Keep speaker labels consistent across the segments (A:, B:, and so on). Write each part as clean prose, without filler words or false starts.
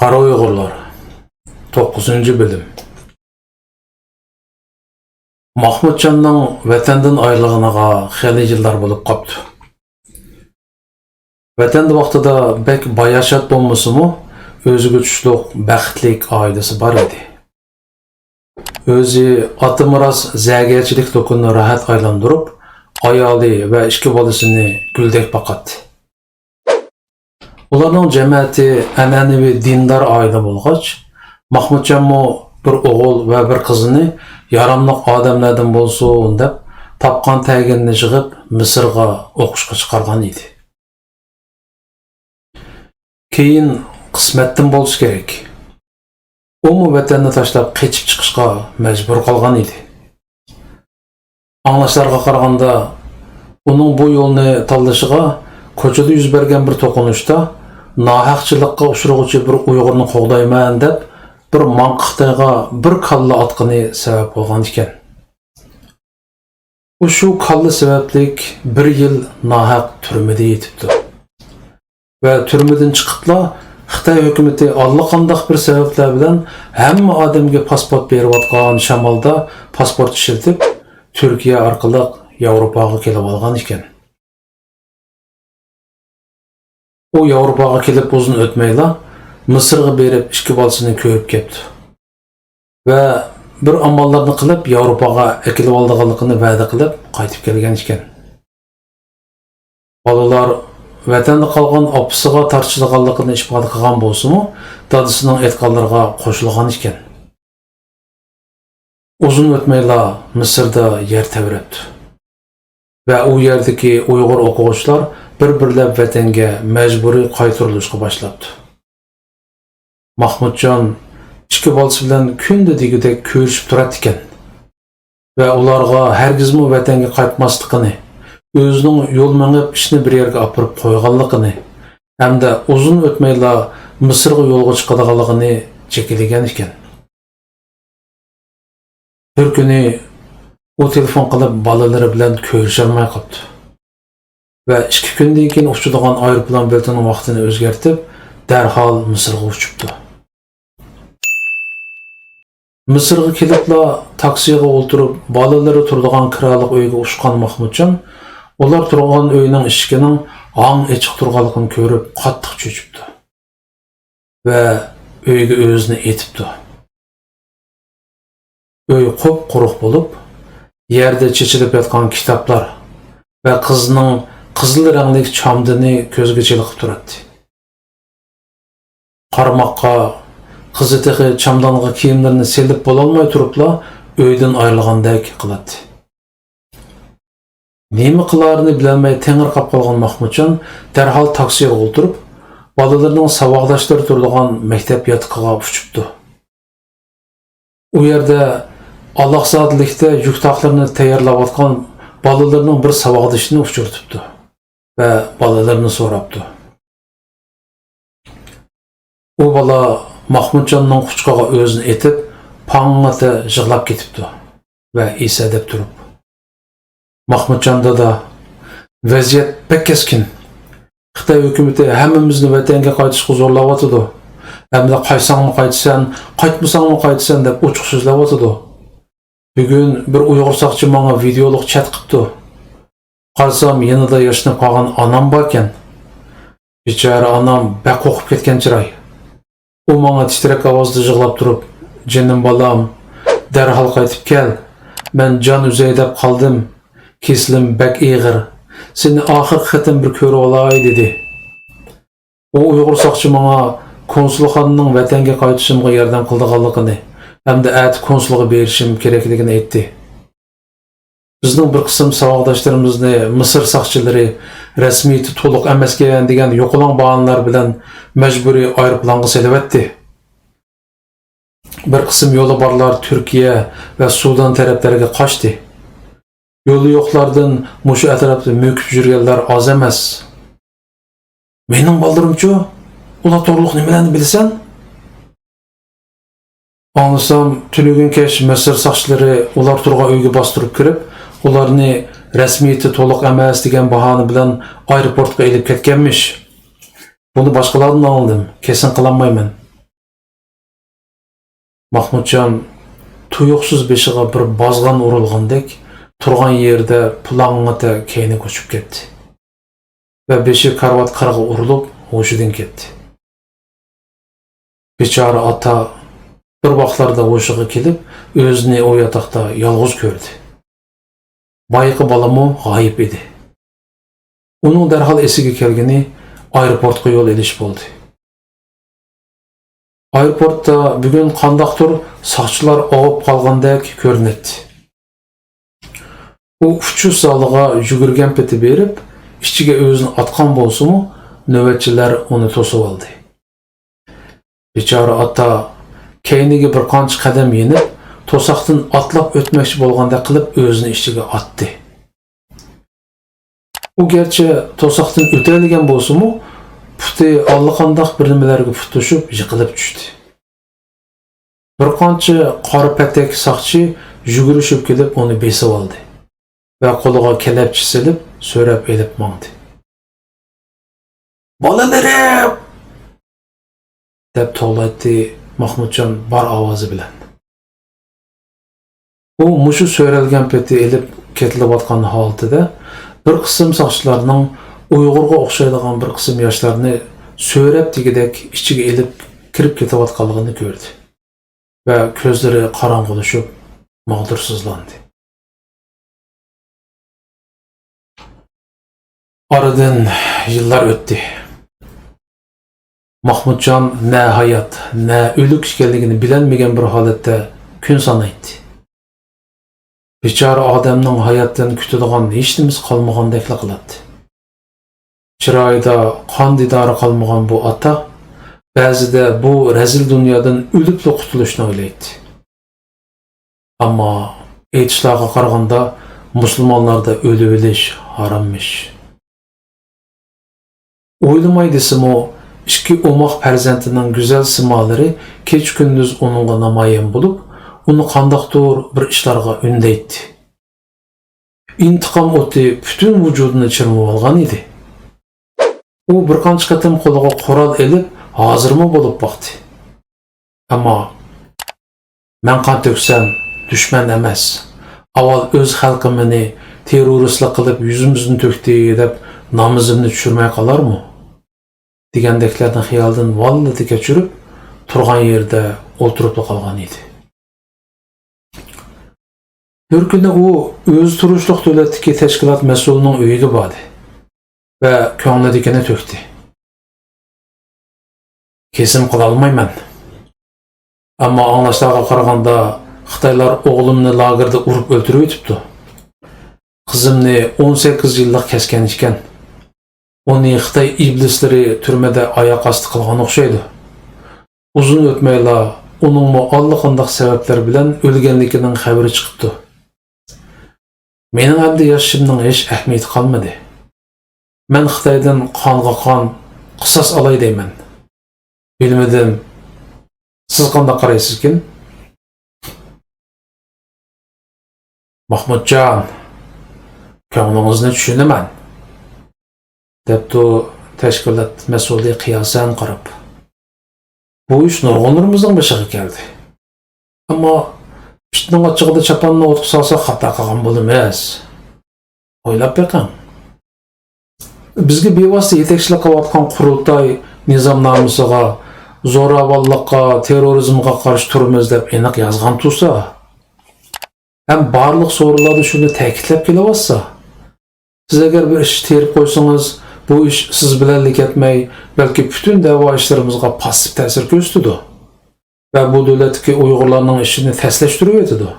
A: Qara Uyg'urlar 9-bölüm. Mahmudjonning vatandan ayrılığına xeyli yıllar bo'lib qopti. Vatanda vaqtida bek bayashat bo'lmasa-mu, o'ziga tushliq, baxtlik oilasi bor edi. O'zi ota miros zagarchilik do'konini rahat aylantirib, ayoli va ikki bolasini guldek boqatdi. Ularning jamiyati an'anaviy dindor oila bo'lgach, Mahmudjonmo bir o'g'il va bir qizini yaramliq odamlardan bo'lsin deb topgan taginni yig'ib Misrga o'qishga chiqargan edi. Keyin qismatdan bo'lish kerak. U vatanni tashlab qochib chiqishga majbur qolgan edi. Anglashlarga qaraganda, uning bu yo'lni tanlashiga ko'chada yuz bergan bir to'qinishda nohaqchilikqa uchrag'uvchi bir Uyg'urni qo'g'dayman deb bir manqiqtayga bir kalla atqini sabab bo'lgan ekan. U shu kalla sabablik bir yil nohaq turmada yetibdi. Va turmadan chiqibla Xitoy hukumati allaqanday bir sabablar bilan hamma odamga pasport berayotgan shamolda pasport ishlatib Turkiya orqali Yevropaga kelib olgan ekan. U Yevropaga kelib uzun o'tmayla Misrga berib ikki bolasini ko'rib ketdi. Va bir amallarni qilib Yevropaga akilib olganligini va'da qilib qaytib kelgan ekan. Bolalar vatanda qolgan opasiga tartishilganligini isbot qilgan bo'lsa-mu, dadasining aytganlariga qo'shilgan ekan. Uzun o'tmayla Misrda yer tevrabdi. Va u yerdagi Uyg'ur o'quvchilar bir-birlab vatanga majburiy qaytarilishga boshlabdi. Mahmudjon ikki bolasi bilan kunda degidek ko'rishib turadi ekan. Va ularga hargizmi vatanga qaytmasligini, o'zining yo'l mengib ishni bir yerga olib qo'yganligini, hamda uzun o'tmayla Misrga yo'lga chiqadiganligini chekilagan ekan. Bir kuni u telefon qilib bolalari bilan ko'risha olmay qoldi. Va 2 kundan keyin uchadigan aeroplan biletining vaqtini o'zgartib, darhol Misrga uchibdi. Misrga kelibla taksiga o'tirib, bolalari turadigan kiralik uyga ushgan Mahmudjon, ular turgan uyning eshigining ang ochiq turganligini ko'rib, qattiq cho'chibdi. Va uyga o'zini etibdi. Uy quruq bo'lib, yerda chechilib yotgan kitoblar va qizning qizil rangli chamdini ko'zga chiliqib turadi. Qarmoqqa qizi texi chamdonga kiyimlarini selib bo'lolmay turibla uydan ayrilgandek qiladi. Nima qilarini bilmay tengirqab qolgan Mahmudjon darhol taksiga o'tirib, bolalarining savoqdoshlari turadigan maktab yotiqiga uchibdi. U yerda Alloh-zotlikda yuk taqlarini tayyorlayotgan bolalarning bir savoqdoshini uchirtibdi va bolalarini so'rabdi. U bola Mahmudjonning quchqog'iga o'zini etib, pang'ata yig'lab ketibdi va Isa deb turib. Mahmudjonda da vaziyat pek keskin. Xitoy hukumati hammamizni vatanga qaytishga zo'rlayotdi. Hamda qaysangmi qaytsan, qaytmasangmi qaytsan deb ochiq so'zlayotdi. Bugun bir Uyg'ur saqchi menga videolik chat qilibdi. Qarsam yanida yashnab qolgan onam bor ekan. Bechora onam baq o'qib ketgan chiroy. U menga titrak ovozda yig'lab turib, "Jinim bolam, darhol qaytib kel. Men jon uzay deb qoldim. Keslim bak ig'ir. Seni oxir qatim bir ko'rib olay" dedi. U Uyg'ur saqchi menga konsulxonaning vatanga qaytishimga yordam qilganligini hamda at konsulga berishim kerakligini aytdi. Bizning bir qism savoqdoshlarimizni Misr saqchilari rasmiy to'liq emaskan degan yo'qolan bahonalar bilan majburiy aeroplanga selavatdi. Bir qism yo'li borlar Turkiya va Sudan taraflariga qochdi. Yo'li yo'qlardan mushu atrofda mo'kib yurganlar oz emas. Mening bolalarimchi, ular to'g'riliq nimalarni bilsan? Anlasam, tünigun kesh Misr saqchilari ular turgan uyga bostirib kirib, ularni rasmiyati to'liq emas degan bahona bilan aeroportga elib ketganmish. Buni boshqalardan oldim, kesin qilolmayman. Mahmudjon tuyuqsiz beshiga bir bozg'on urilgandek turgan yerda pulang'ita keyni ko'chib ketdi va beshi karvat qirg'i urilib hushidan ketdi. Bechora ota bir vaqtlarda hushiga kelib o'zini o yotoqda yolg'iz ko'rdi. Boyqi bolami g'oyib edi. Uning darhol esiga kelgani aeroportga yo'l elish bo'ldi. Aeroportda bugun qandaqdir soqchilar og'ib qolgandek ko'rinadi. U uchish zaliga yugurgan peti berib, ichiga o'zini atgan bo'lsa-mu, navbatchilar uni to'sib oldi. Bechora ota keyniga bir qancha qadam yenib, to'saqdan atlab o'tmoqchi bo'lganda qilib o'zini ichiga atdi. U gerçi to'saqdan o'tadigan bo'lsa-mu, puti allaqandaq bir nimalarga tutishib yiqilib tushdi. Bir qancha qora patak soqchi yugurishib kelib uni besib oldi va qo'liga kalabchi silib so'rab elib mangdi. "Bolalarim!" deb to'g'latdi Mahmudjon bor ovozi bilan. U mushu so'ralgan peti elib ketilayotgan holatida bir qism soqchilarning Uyg'urga o'xshaydigan bir qism yoshlarni so'rab degidek ichiga elib kirib ketayotganligini ko'rdi va ko'zlari qorong'ulashib mag'dursizlandi. Aradan yillar o'tdi. Mahmudjon ne hayat, ne o'lik ekanligini bilolmagan bir holatda kun sanaydi. Bechora odamning hayotdan kutadigan hech nimasi qolmagandek qiladi. Chiroyida qon didori qolmagan bu ota ba'zida bu razil dunyodan o'libli qutulishni o'ylaydi. Ammo aytishlarga qaraganda musulmonlarda o'lib o'lish harommish. O'ylamay desimi, ikki o'moq farzandining go'zal simolari kech kunduz uningga namoyon bo'lib, uni qandaqdir bir ishlarga undaydi. Intiqom o'ti butun vujudini chirmab olgan edi. U bir qancha qatim qo'liga qurol elib, hozirmi bo'lib boqdi. Ammo men qon to'ksam dushman emas. Avval o'z xalqimni terroristlik qilib yuzimizni to'kdi deb namozimni tushirmay qolarmi? Degandeklarni xiyoldan vallati kechirib, turgan yerda o'tirib qolgan edi. Bir kuni u o'z turishliq davlatdagi tashkilot mas'ulining uyiga bordi va ko'nglidagini to'kdi. Kesim qila olmayman. Ammo anglashlarga qaraganda Xitoylar o'g'limni lagerda urib o'ldirib o'tibdi. Qizimni 18 yillik kesgan ekan. Uni Xitoy iblislari turmada oyoq osti qilgan o'xshaydi. Uzun o'tmayla uning allaqanday sabablar bilan o'lganligining xabari chiqibdi. Mening hamda yashashimning hech ahamiyati qolmadi. Men Xitoydan qonga qon qisos olay deyman. Bilmadim. Siz qanday qaraysiz-kin? Mahmudjon, ko'nglingizni tushunaman. Debdi tashkilot mas'uli qiyosan qarab. Bu ish nurg'unlarimizning boshiga keldi. Ammo ishning ochig'ida chapanni o'tib solsa xato qilgan bo'lamiz. O'ylab beqing. Bizga bevosita yetakchilik qilayotgan qurultoy nizomnomasiga zo'ravonlikqa, terrorizmga qarshi turamiz deb aniq yozgan tursa, ham barliq so'rovlarda shuni ta'kidlab kelyapsa, siz agar bir ish terib qo'ysangiz, bu ish siz bilan ketmay, balki butun da'vo ishlarimizga passiv ta'sir ko'rsatadi va bu davlatdagi Uyg'urlarning ishini taslashtirib o'tadi.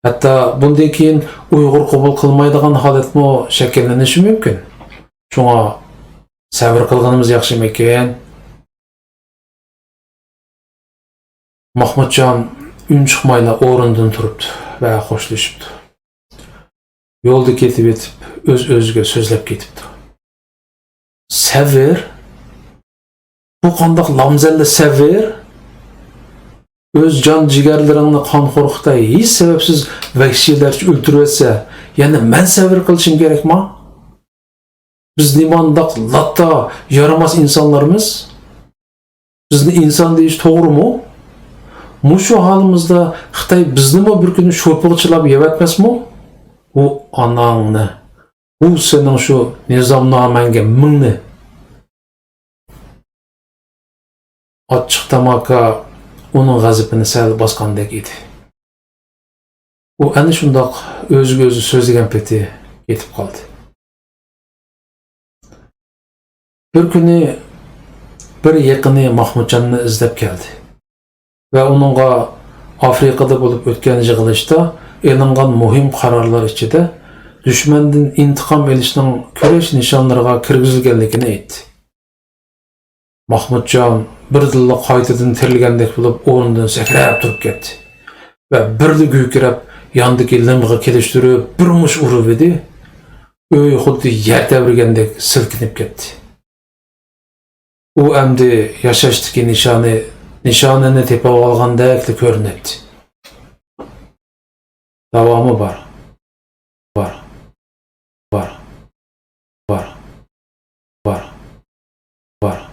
A: Hatto bundan keyin Uyg'ur qabul qilmaydigan holatmi shakllanishi mumkin. Shunga sabr qilganimiz yaxshi ekan. Mahmudjon un chiqmayla o'rindan turibdi va xo'shlashibdi. Yo'lda ketib etib, o'z-o'ziga so'zlab ketibdi. Savir? Bu qandoq lamzalli savir? O'z jon jigarlaringni qonxo'rqda hech sababsiz vahshiylarcha o'ldirib etsa, yana men savir qilishim kerakmi? Biz nimandaq latta yaramas insonlarmiz? Bizni inson deyish to'g'rimi? Muşu halimizde Xitay bizni mi bir günü şopug'chilab yevatmasmi? U anangni, u sening shu nizomnomangga mingni. Ochiq tamaka uning g'azabini sal bosgandek edi. U ana shundoq o'ziga o'zi so'zlagan peti yetib qoldi. Bir kuni bir yaqini Mahmudjonni izlab keldi va uningga Afrikada bo'lib o'tgan yig'ilishda e'lingan muhim qarorlar ichida dushmandan intiqom olishning kurash nishonlariga kirgizilganligini aytdi. Mahmudjon birdilla qaytadan tirilgandek bo'lib o'rnidan sakrab turib ketdi va birli guykurab yondagi limg'a kelishtirib bir mush urib edi. Uy xuddi yer tebirgandek silkinib ketdi. U endi yashashdagi nishonini tepib olgandek ko'rinadi. Davomi bor. Bor. Bor. Bor. Bor. Bor.